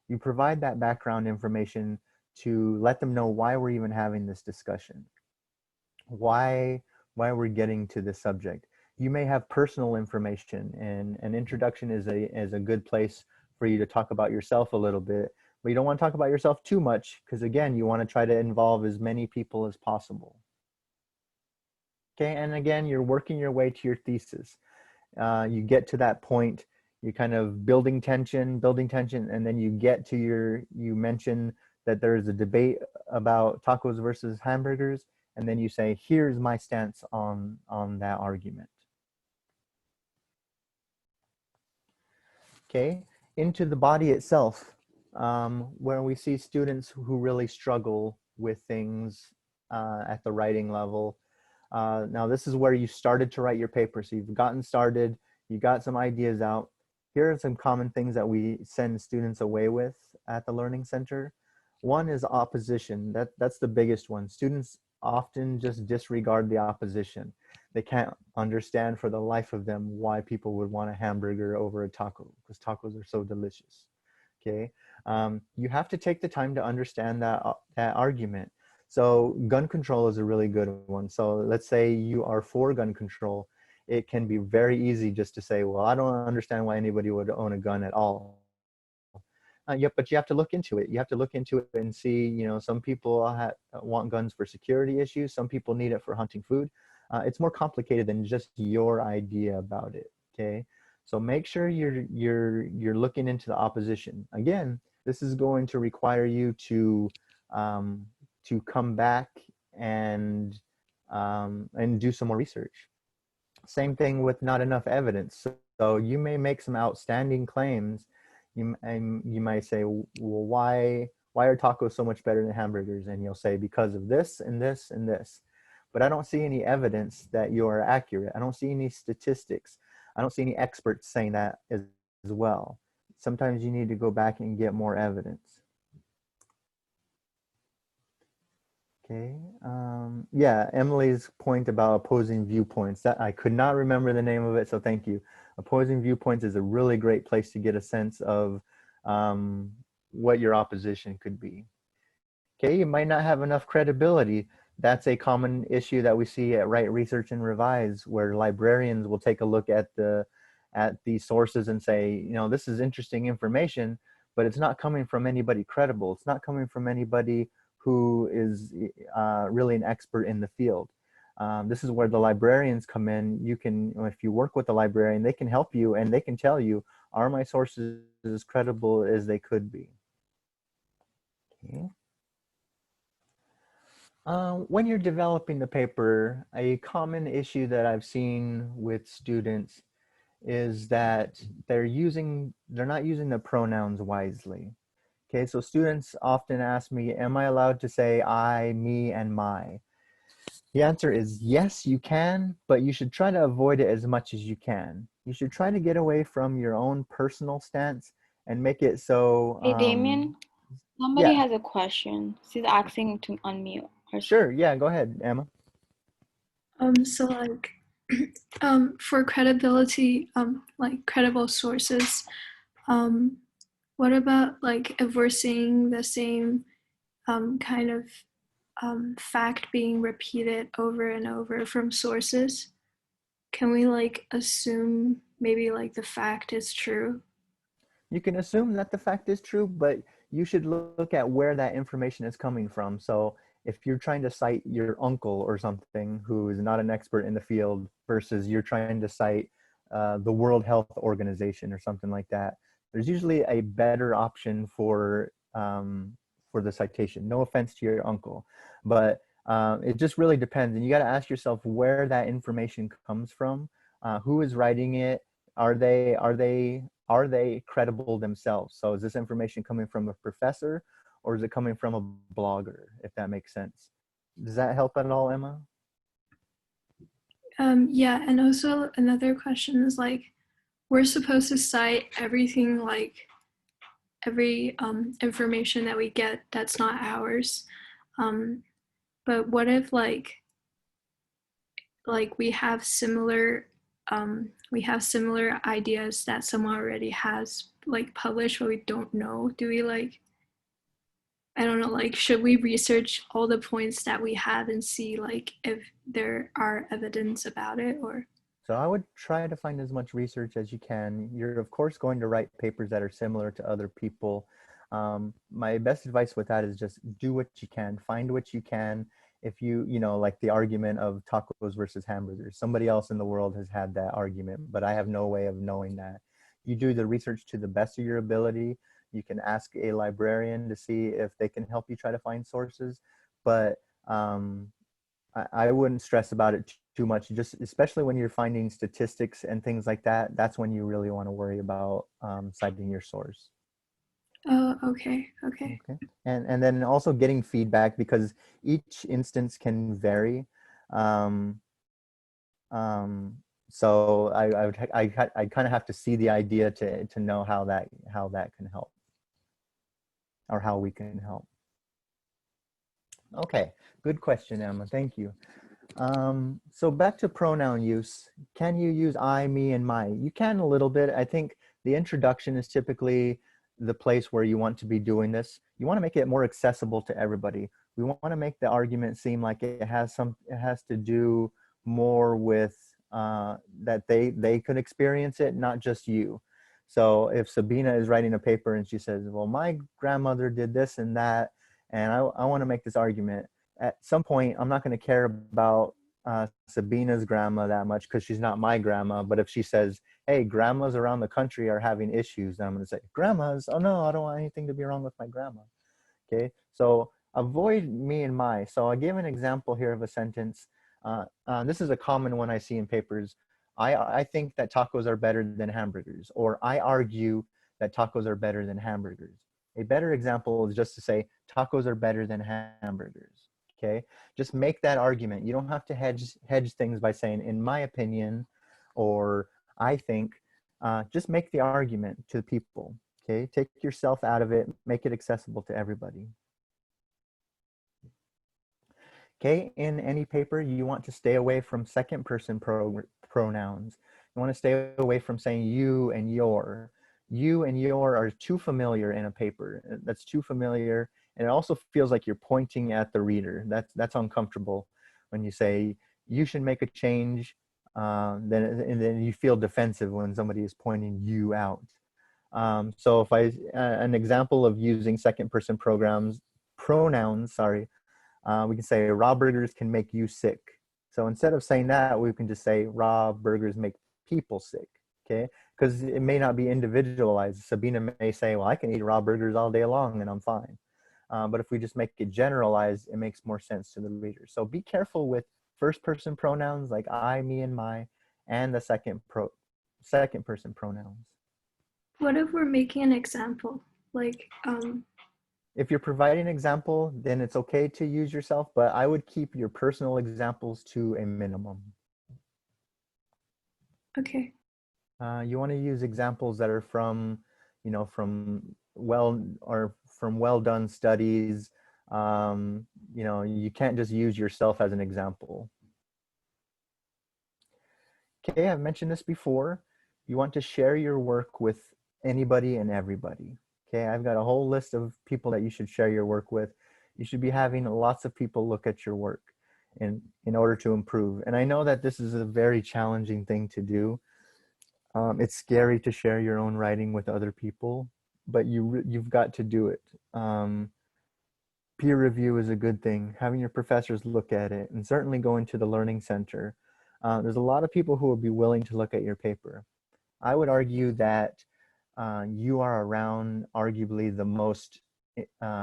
C: You provide that background information to let them know why we're even having this discussion, why we're getting to this subject. You may have personal information, and an introduction is a good place for you to talk about yourself a little bit, but you don't want to talk about yourself too much, because again, you want to try to involve as many people as possible. Okay, and again, you're working your way to your thesis. You get to that point, you're kind of building tension, and then you get to you mention that there is a debate about tacos versus hamburgers, and then you say, here's my stance on that argument. Okay, into the body itself, where we see students who really struggle with things at the writing level. Now this is where you started to write your paper. So you've gotten started, you got some ideas out. Here are some common things that we send students away with at the Learning Center. One is opposition. That's the biggest one. Students often just disregard the opposition. They can't understand for the life of them why people would want a hamburger over a taco, because tacos are so delicious. Okay, you have to take the time to understand that argument. So gun control is a really good one. So let's say you are for gun control. It can be very easy just to say, well, I don't understand why anybody would own a gun at all. Yep, but you have to look into it. You have to look into it and see, some people want guns for security issues. Some people need it for hunting food. It's more complicated than just your idea about it, okay? So make sure you're looking into the opposition. Again, this is going to require you to come back and do some more research. Same thing with not enough evidence. So you may make some outstanding claims. You might say, well, why are tacos so much better than hamburgers? And you'll say, because of this and this and this. But I don't see any evidence that you are accurate. I don't see any statistics. I don't see any experts saying that as well. Sometimes you need to go back and get more evidence. Okay. Yeah, Emily's point about opposing viewpoints, that I could not remember the name of it, so thank you. Opposing viewpoints is a really great place to get a sense of what your opposition could be. Okay, you might not have enough credibility. That's a common issue that we see at Write, Research, and Revise, where librarians will take a look at the sources and say, this is interesting information, but it's not coming from anybody credible. It's not coming from anybody who is really an expert in the field. This is where the librarians come in. You can, if you work with the librarian, they can help you and they can tell you, are my sources as credible as they could be? Okay. When you're developing the paper, a common issue that I've seen with students is that they're not using the pronouns wisely. Okay, so students often ask me, am I allowed to say I, me, and my? The answer is yes, you can, but you should try to avoid it as much as you can. You should try to get away from your own personal stance and make it so.
A: Hey, Damien, somebody
C: yeah.
A: has a question. She's asking to unmute herself.
C: Sure, yeah, go ahead, Emma.
D: So like, for credibility, like credible sources, what about like if we're seeing the same kind of fact being repeated over and over from sources? Can we like assume maybe like the fact is true?
C: You can assume that the fact is true, but you should look at where that information is coming from. So if you're trying to cite your uncle or something who is not an expert in the field versus you're trying to cite the World Health Organization or something like that, there's usually a better option for the citation. No offense to your uncle, but it just really depends. And you got to ask yourself where that information comes from, who is writing it, are they credible themselves? So is this information coming from a professor or is it coming from a blogger, if that makes sense? Does that help at all, Emma?
D: Yeah, and also another question is like, we're supposed to cite everything, like every information that we get that's not ours. But what if like we have similar ideas that someone already has like published but we don't know? Do we like, I don't know, like should we research all the points that we have and see like if there are evidence about it? Or
C: So I would try to find as much research as you can. You're of course going to write papers that are similar to other people. My best advice with that is just do what you can, find what you can. If like the argument of tacos versus hamburgers, somebody else in the world has had that argument, but I have no way of knowing that. You do the research to the best of your ability. You can ask a librarian to see if they can help you try to find sources, but I wouldn't stress about it too much, just especially when you're finding statistics and things like that. That's when you really want to worry about citing your source.
D: okay.
C: And then also getting feedback, because each instance can vary. Um, so I kind of have to see the idea to know how that can help, or how we can help. Okay, good question, Emma. Thank you. So back to pronoun use. Can you use I, me, and my? You can a little bit. I think the introduction is typically the place where you want to be doing this. You want to make it more accessible to everybody. We want to make the argument seem like it has to do more with that they could experience it, not just you. So if Sabina is writing a paper and she says, well, my grandmother did this and that, and I want to make this argument, at some point, I'm not going to care about Sabina's grandma that much because she's not my grandma. But if she says, hey, grandmas around the country are having issues, then I'm going to say, grandmas? Oh, no, I don't want anything to be wrong with my grandma. Okay, so avoid me and my. So I give an example here of a sentence. This is a common one I see in papers. I think that tacos are better than hamburgers, or I argue that tacos are better than hamburgers. A better example is just to say tacos are better than hamburgers. Okay, just make that argument. You don't have to hedge things by saying, in my opinion, or I think. Just make the argument to people. Okay, take yourself out of it, make it accessible to everybody. Okay, in any paper, you want to stay away from second person pronouns. You want to stay away from saying you and your. You and your are too familiar in a paper. That's too familiar. And it also feels like you're pointing at the reader. That's uncomfortable when you say, you should make a change. Then you feel defensive when somebody is pointing you out. So if an example of using second person pronouns, we can say raw burgers can make you sick. So instead of saying that, we can just say raw burgers make people sick, okay? Because it may not be individualized. Sabina may say, well, I can eat raw burgers all day long and I'm fine. But if we just make it generalized, it makes more sense to the reader. So be careful with first person pronouns like I, me, and my, and the second person pronouns.
D: What if we're making an example? Like,
C: if you're providing an example, then it's okay to use yourself, but I would keep your personal examples to a minimum.
D: Okay.
C: You want to use examples that are from, from well done studies. You can't just use yourself as an example. Okay, I've mentioned this before. You want to share your work with anybody and everybody. Okay, I've got a whole list of people that you should share your work with. You should be having lots of people look at your work in order to improve. And I know that this is a very challenging thing to do. It's scary to share your own writing with other people, but you've got to do it. Peer review is a good thing. Having your professors look at it, and certainly going to the Learning Center. There's a lot of people who will be willing to look at your paper. I would argue that you are around arguably the most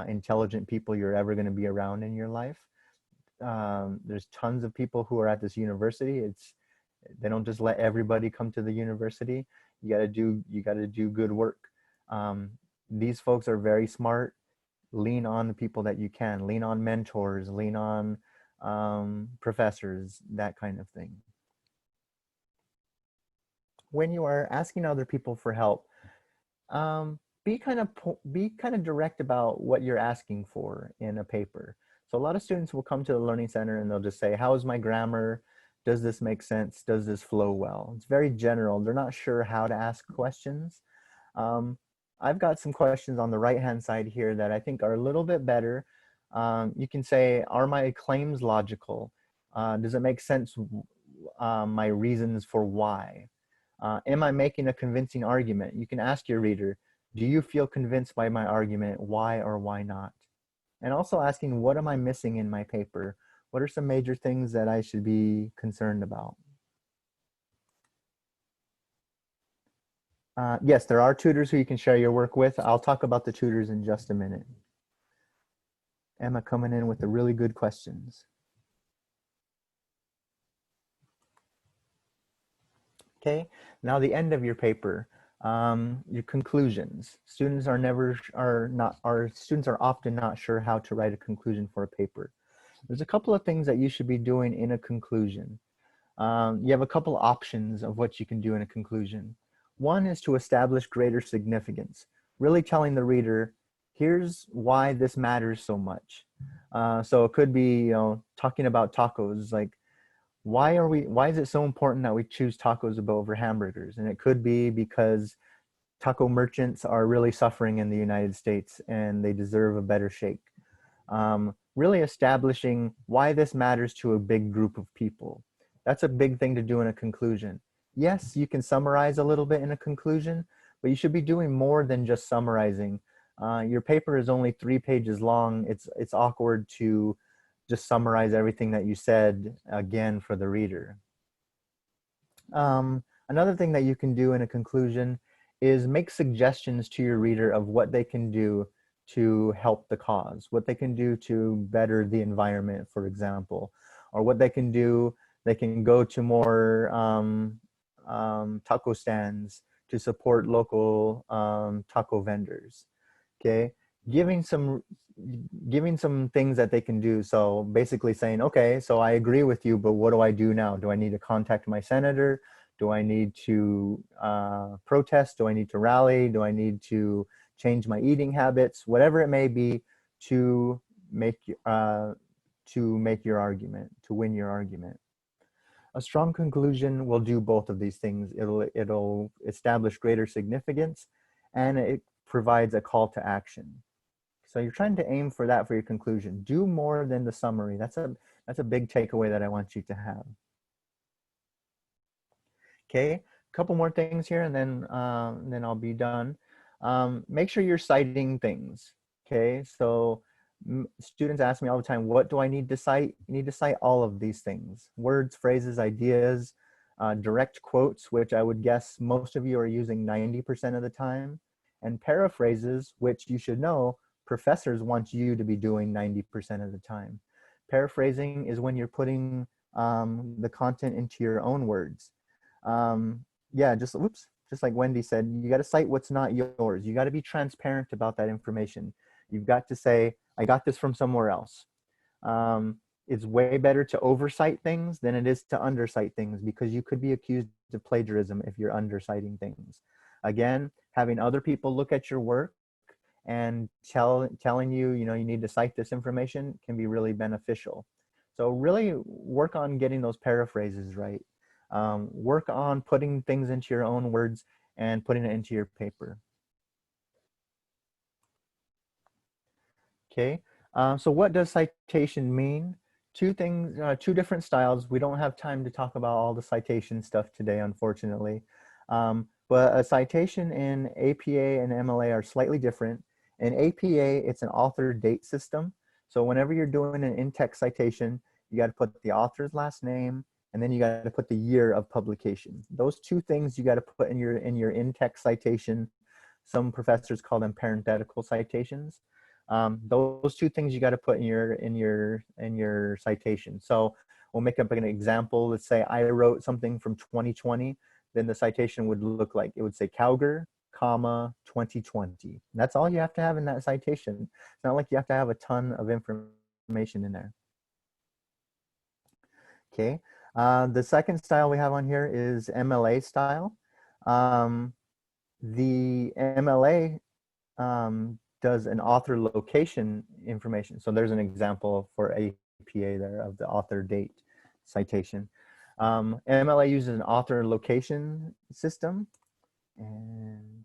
C: intelligent people you're ever going to be around in your life. There's tons of people who are at this university. They don't just let everybody come to the university. You got to do good work. These folks are very smart. Lean on the people that you can. Lean on mentors. Lean on professors. That kind of thing. When you are asking other people for help, be kind of direct about what you're asking for in a paper. So a lot of students will come to the Learning Center and they'll just say, how is my grammar? Does this make sense? Does this flow well? It's very general. They're not sure how to ask questions. I've got some questions on the right-hand side here that I think are a little bit better. You can say, are my claims logical? Does it make sense, my reasons for why? Am I making a convincing argument? You can ask your reader, do you feel convinced by my argument? Why or why not? And also asking, what am I missing in my paper? What are some major things that I should be concerned about? Yes, there are tutors who you can share your work with. I'll talk about the tutors in just a minute. Emma coming in with the really good questions. Okay, now the end of your paper, your conclusions. Students are often not sure how to write a conclusion for a paper. there's a couple of things that you should be doing in a conclusion. You have a couple options of what you can do in a conclusion. One is to establish greater significance, really telling the reader, here's why this matters so much. So it could be, you know, talking about tacos, like, why is it so important that we choose tacos over hamburgers? And it could be because taco merchants are really suffering in the United States and they deserve a better shake. Really establishing why this matters to a big group of people. That's a big thing to do in a conclusion. Yes, you can summarize a little bit in a conclusion, but you should be doing more than just summarizing. Your paper is only 3 pages long. It's awkward to just summarize everything that you said again for the reader. Another thing that you can do in a conclusion is make suggestions to your reader of what they can do to help the cause, what they can do to better the environment, for example, or what they can do. They can go to more taco stands to support local taco vendors. Okay, giving some things that they can do. So basically saying, okay, so I agree with you, but what do I do now? Do I need to contact my senator? Do I need to protest? Do I need to rally? Do I need to change my eating habits? Whatever it may be, to make your argument, to win your argument. A strong conclusion will do both of these things. It'll establish greater significance, and it provides a call to action. So you're trying to aim for that for your conclusion. Do more than the summary. That's a big takeaway that I want you to have. Okay, a couple more things here, and then I'll be done. Make sure you're citing things. Okay, so students ask me all the time, what do I need to cite? You need to cite all of these things: words, phrases, ideas, direct quotes, which I would guess most of you are using 90% of the time, and paraphrases, which you should know professors want you to be doing 90% of the time. Paraphrasing is when you're putting the content into your own words. Yeah, just like Wendy said, you got to cite what's not yours. You got to be transparent about that information. You've got to say, I got this from somewhere else. It's way better to oversight things than it is to undercite things, because you could be accused of plagiarism if you're underciting things. Again, having other people look at your work and telling you, you need to cite this information can be really beneficial. So really work on getting those paraphrases right. Work on putting things into your own words and putting it into your paper. Okay, so what does citation mean? Two different styles. We don't have time to talk about all the citation stuff today, unfortunately. But a citation in APA and MLA are slightly different. In APA, it's an author date system. So whenever you're doing an in-text citation, you got to put the author's last name, and then you got to put the year of publication. Those two things you got to put in your in-text citation. Some professors call them parenthetical citations. Those two things you got to put in your citation. So we'll make up an example. Let's say I wrote something from 2020. Then the citation would look like, it would say Cowger, comma, 2020. And that's all you have to have in that citation. It's not like you have to have a ton of information in there. Okay. The second style we have on here is MLA style. The MLA does an author location information. So there's an example for APA there of the author date citation. MLA uses an author location system, and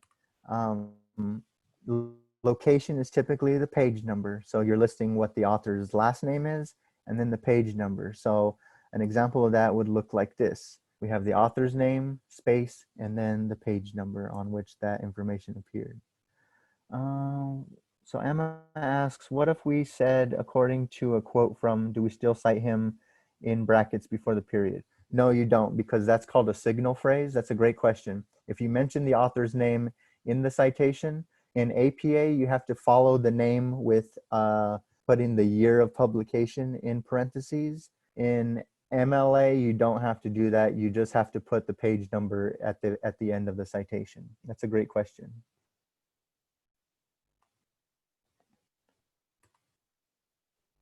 C: location is typically the page number. So you're listing what the author's last name is and then the page number. So an example of that would look like this. We have the author's name, space, and then the page number on which that information appeared. So Emma asks, what if we said, according to a quote from, do we still cite him in brackets before the period? No, you don't, because that's called a signal phrase. That's a great question. If you mention the author's name in the citation, in APA, you have to follow the name with putting the year of publication in parentheses. In MLA, you don't have to do that. You just have to put the page number at the end of the citation. That's a great question.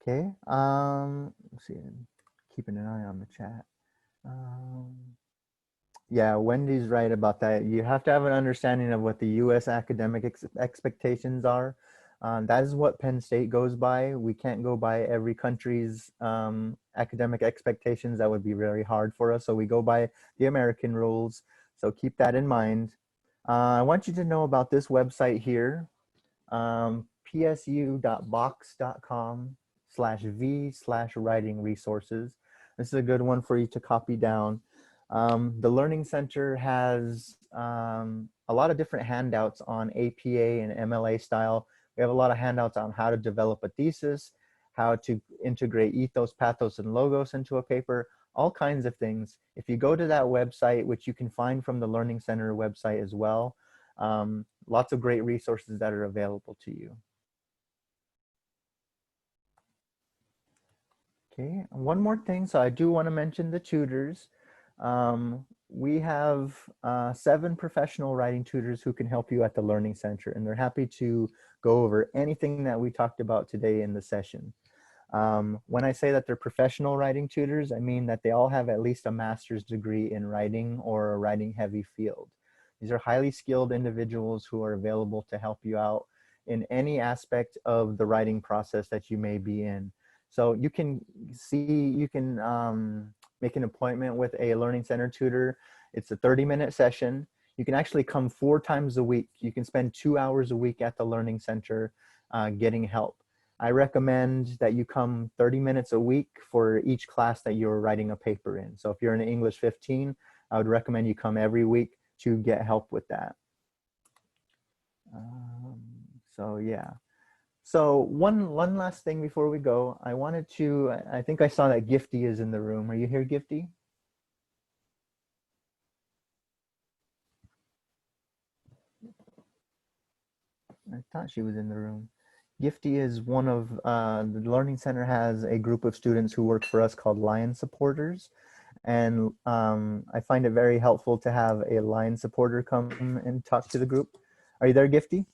C: Okay. Let's see. Keeping an eye on the chat. Um, yeah, Wendy's right about that. You have to have an understanding of what the U.S. academic expectations are. That is what Penn State goes by. We can't go by every country's academic expectations. That would be very hard for us. So we go by the American rules. So keep that in mind. I want you to know about this website here, psu.box.com/v/writing resources. This is a good one for you to copy down. The Learning Center has a lot of different handouts on APA and MLA style. We have a lot of handouts on how to develop a thesis, how to integrate ethos, pathos, and logos into a paper, all kinds of things. If you go to that website, which you can find from the Learning Center website as well, lots of great resources that are available to you. Okay, one more thing. So I do want to mention the tutors. We have 7 professional writing tutors who can help you at the Learning Center, and they're happy to go over anything that we talked about today in the session. When I say that they're professional writing tutors, I mean that they all have at least a master's degree in writing or a writing heavy field. These are highly skilled individuals who are available to help you out in any aspect of the writing process that you may be in. So you can make an appointment with a Learning Center tutor. It's a 30-minute session. You can actually come 4 times a week. You can spend 2 hours a week at the Learning Center getting help. I recommend that you come 30 minutes a week for each class that you're writing a paper in. So if you're in English 15, I would recommend you come every week to get help with that. So yeah. So one last thing before we go, I think I saw that Gifty is in the room. Are you here, Gifty? I thought she was in the room. Gifty is one of, the Learning Center has a group of students who work for us called Lion Supporters. And I find it very helpful to have a Lion supporter come and talk to the group. Are you there, Gifty?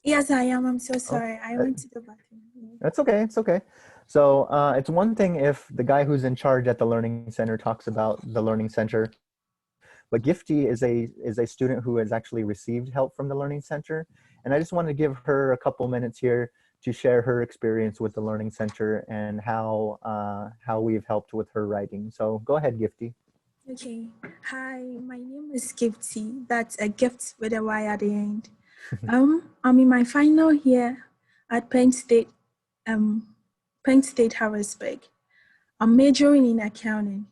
E: Yes, I am. I'm so sorry.
C: Oh,
E: I went to the bathroom.
C: that's okay. It's okay. So it's one thing if the guy who's in charge at the Learning Center talks about the Learning Center, but Gifty is a student who has actually received help from the Learning Center. And I just want to give her a couple minutes here to share her experience with the Learning Center and how we've helped with her writing. So go ahead, Gifty.
E: Okay. Hi, my name is Gifty. That's a gift with a Y at the end. I'm in my final year at Penn State Harrisburg. I'm majoring in accounting.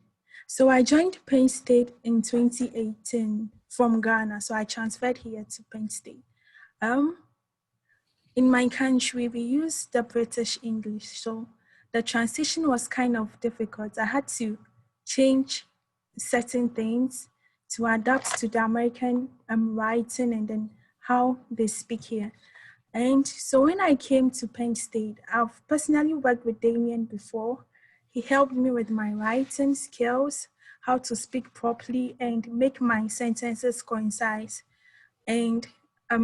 E: So I joined Penn State in 2018 from Ghana. So I transferred here to Penn State. In my country, we use the British English. So the transition was kind of difficult. I had to change certain things to adapt to the American writing and then how they speak here. And so when I came to Penn State, I've personally worked with Damien before. He helped me with my writing skills, how to speak properly and make my sentences concise. And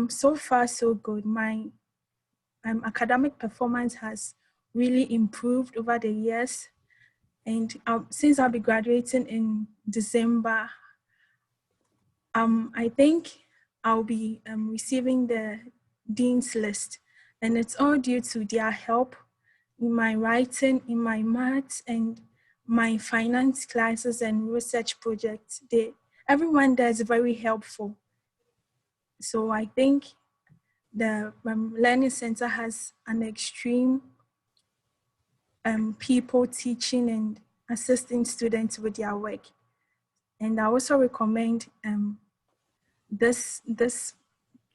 E: so far, so good. My academic performance has really improved over the years. And since I'll be graduating in December, I think I'll be receiving the Dean's List. And it's all due to their help in my writing, in my maths, and my finance classes and research projects. Everyone there is very helpful. So I think the Learning Center has an extreme people teaching and assisting students with their work. And I also recommend this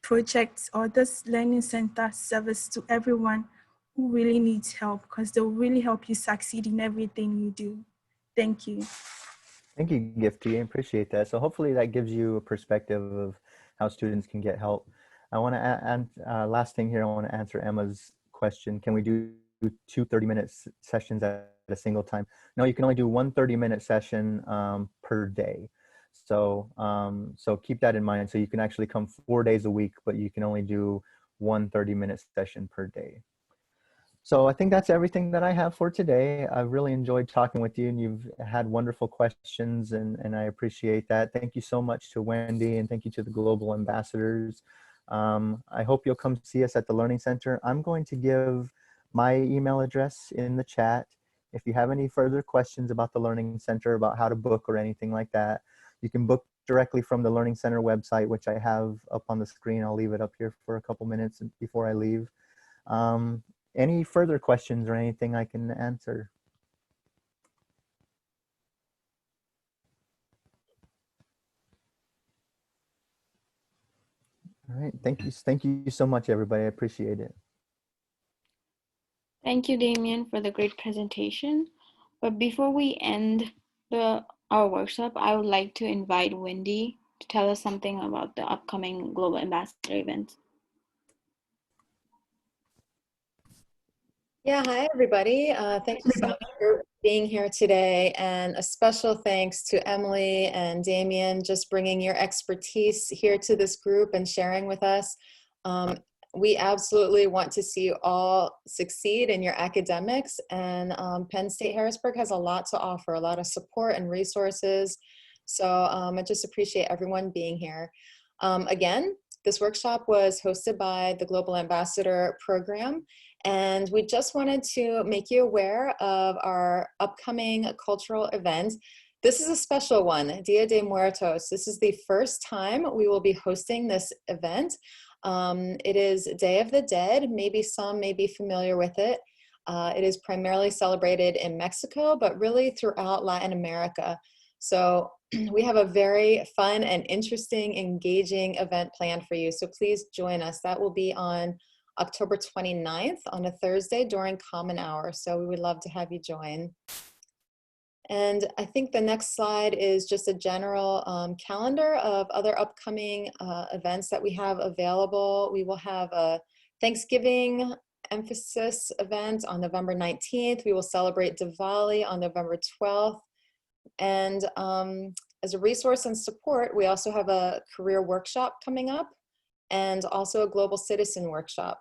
E: project or this Learning Center service to everyone who really needs help, because they'll really help you succeed in everything you do. Thank you.
C: Thank you, Gifty. I appreciate that. So hopefully that gives you a perspective of how students can get help. I want to add, last thing here, I want to answer Emma's question. Can we do 2 30-minute sessions at a single time? No, you can only do 1 30-minute session per day. So, so keep that in mind. So you can actually come 4 days a week, but you can only do 1 30-minute session per day. So I think that's everything that I have for today. I really enjoyed talking with you, and you've had wonderful questions, and I appreciate that. Thank you so much to Wendy, and thank you to the Global Ambassadors. I hope you'll come see us at the Learning Center. I'm going to give my email address in the chat. If you have any further questions about the Learning Center, about how to book or anything like that, you can book directly from the Learning Center website, which I have up on the screen. I'll leave it up here for a couple minutes before I leave. Any further questions or anything I can answer? All right, thank you so much, everybody. I appreciate it.
A: Thank you, Damien, for the great presentation. But before we end our workshop, I would like to invite Wendy to tell us something about the upcoming Global Ambassador event.
F: Yeah, hi everybody. Thank you so much for being here today, and a special thanks to Emily and Damien, just bringing your expertise here to this group and sharing with us. We absolutely want to see you all succeed in your academics, and Penn State Harrisburg has a lot to offer, a lot of support and resources. So I just appreciate everyone being here. Again, this workshop was hosted by the Global Ambassador Program. And we just wanted to make you aware of our upcoming cultural event. This is a special one, Dia de Muertos. This is the first time we will be hosting this event. It is Day of the Dead. Maybe some may be familiar with it. It is primarily celebrated in Mexico, but really throughout Latin America. So we have a very fun and interesting, engaging event planned for you. So please join us. That will be on October 29th on a Thursday during common hour. So we would love to have you join. And I think the next slide is just a general calendar of other upcoming events that we have available. We will have a Thanksgiving emphasis event on November 19th. We will celebrate Diwali on November 12th. And as a resource and support, we also have a career workshop coming up, and also a global citizen workshop.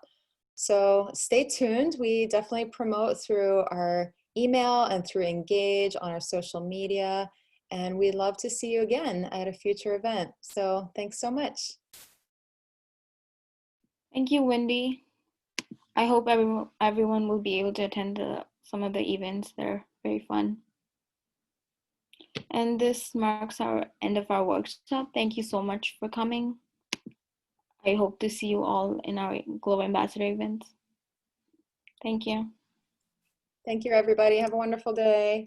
F: So stay tuned. We definitely promote through our email and through Engage on our social media. And we'd love to see you again at a future event. So thanks so much.
A: Thank you, Wendy. I hope everyone will be able to attend some of the events. They're very fun. And this marks our end of our workshop. Thank you so much for coming. I hope to see you all in our Global Ambassador events. Thank you.
F: Thank you, everybody. Have a wonderful day.